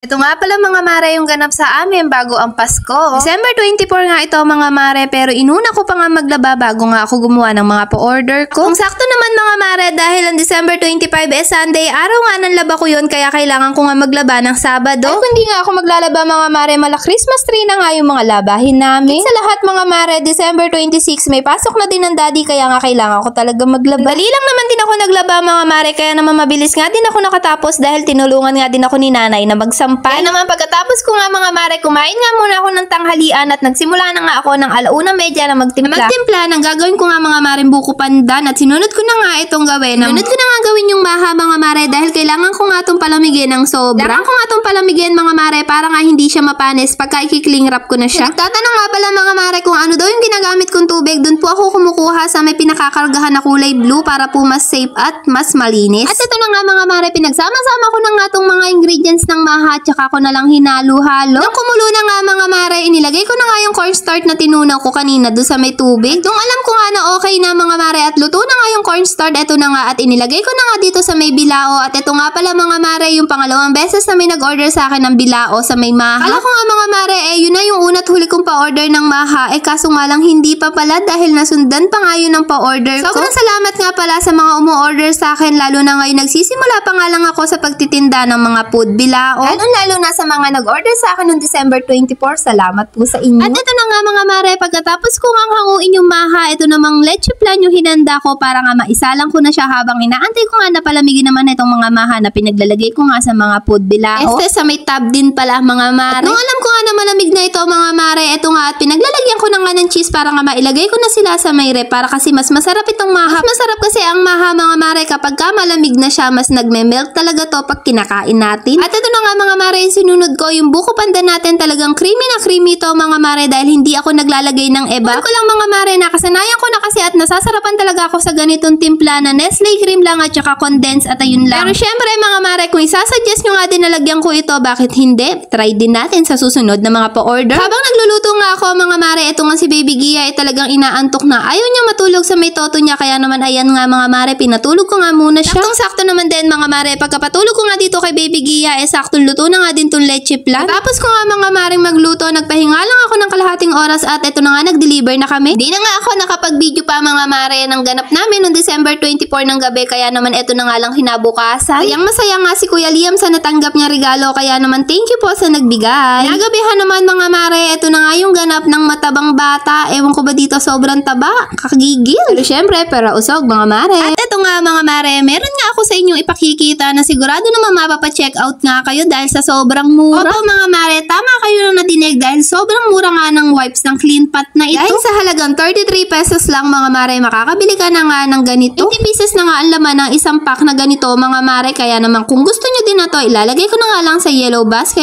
Ito nga pala mga mare yung ganap sa amin bago ang Pasko. December 24 nga ito mga mare, pero inuna ko pa nga maglaba bago nga ako gumawa ng mga pa-order ko. Kung sakto naman mga mare, dahil ang December 25 Sunday, araw nga ng laba ko yun, kaya kailangan ko nga maglaba ng Sabado. Ay, kung hindi nga ako maglalaba mga mare, mala Christmas tree na nga yung mga labahin namin. Sa lahat mga mare, December 26 may pasok na din ng daddy, kaya nga kailangan ko talaga maglaba. Dali lang naman din ako naglaba mga mare, kaya naman mabilis nga din ako nakatapos dahil tinulungan nga din ako ni nanay na magsampay. Kaya naman pagkatapos ko nga mga mare, kumain nga muna ako ng tanghalian at nagsimula na nga ako ng 1:30 na magtimpla. Nang gagawin ko nga mga mare buko pandan at sinunod ko na nga itong gawin. Sinunod ko na nga gawin yung maha mga mare dahil kailangan ko nga itong palamigin ng sobra. Kailangan ko nga itong palamigin mga mare para nga hindi siya mapanis pagka ikikling wrap ko na siya. Nagtatanong nga pala mga mare kung ano daw yung ginagamit kong tubig. Doon po ako kumukuha sa may pinakakargahan na kulay blue para po mas safe at mas malinis. At ito na nga mga mare, pinagsama-sama ko na nga itong mga ingredients ng maha at saka ko na lang hinalo-halo. Nung kumulo na nga mga mare, inilagay ko na nga yung cornstarch na tinunaw ko kanina doon sa may tubig. Nung alam ko nga na okay na mga mare at luto na nga yung cornstarch, eto na nga at inilagay ko na nga dito sa may bilao. At eto nga pala mga mare, yung pangalawang beses na may nag-order sa akin ng bilao sa may maha. Kala ko nga mga mare, yun na yung una't huli kong pa-order ng maha. Kaso nga lang hindi pa pala dahil nasundan pa nga yun ng pa-order ko. Sobrang salamat nga pala sa mga umu-order sa akin, lalo na ngayon nagsisimula pa nga lang ako sa pagtitinda ng mga food bilao. Lalo na sa mga nag-order sa akin noong December 24, salamat po sa inyo. At ito na nga mga mare, pagkatapos ko nga hanguin yung maha, ito namang leche plan yung hinanda ko para nga maisalang ko na siya habang inaantay ko nga na palamigin naman itong mga maha na pinaglalagay ko nga sa mga food bilao. Sa may tab din pala mga mare. At nung alam ko nga na malamig na ito mga mare, ito nga at pinaglalagyan ko na nga ng cheese para nga mailagay ko na sila sa may rep para kasi mas masarap itong maha. Mas masarap kasi ang maha mga mare kapag ka malamig na siya, mas nagme-melt talaga to pag kinakain natin. At ito na nga mga mare, sinunod ko yung buko pandan natin, talagang creamy na creamy to mga mare dahil hindi ako naglalagay ng eba. Ko lang mga mare, nakasanayan ko na kasi at nasasarapan talaga ako sa ganitong timpla na Nestle cream lang at saka condensed at ayun lang. Pero syempre mga mare, kung isasuggest nyo nga din nalagyan ko ito, bakit hindi? Try din natin sa susunod na mga pa-order. Habang nagluluto nga ako mga mare, ito nga si Baby Gia ay talagang inaantok na. Ayaw niya matulog sa may toto niya, kaya naman ayan nga mga mare, pinatulog ko nga muna siya. Saktong-sakto naman din mga mare, pagkapatulog ko nga dito kay Baby Gia, saktong luto na nga din tong leche plan. Tapos ko nga mga maring magluto, nagpahinga lang ako ng kalahating oras at ito na nga nag-deliver na kami. Di na nga ako nakapag-video pa mga mare ng ganap namin noong December 24 ng gabi, kaya naman ito na nga lang hinabukasan. Sayang masaya nga si Kuya Liam sa natanggap niya regalo, kaya naman thank you po sa nagbigay. Nagabihan naman mga mare, ito na nga yung ganap ng matabang bata. Ewan ko ba dito sobrang taba, kakagigil. Pero syempre, pero usog mga mare. At ito nga mga mare, meron nga ako sa inyong ipakikita na sigurado naman mapapacheck out nga kayo dahil sa sobrang mura. Opo mga mare, tama kayo na nadinig dahil sobrang mura nga ng wipes ng clean pot na ito. Dahil sa halagang 33 pesos lang mga mare, makakabili ka na nga ng ganito. 80 pieces na nga ang laman ng isang pack na ganito mga mare, kaya naman kung gusto nyo din na to, ilalagay ko na nga lang sa yellow basket.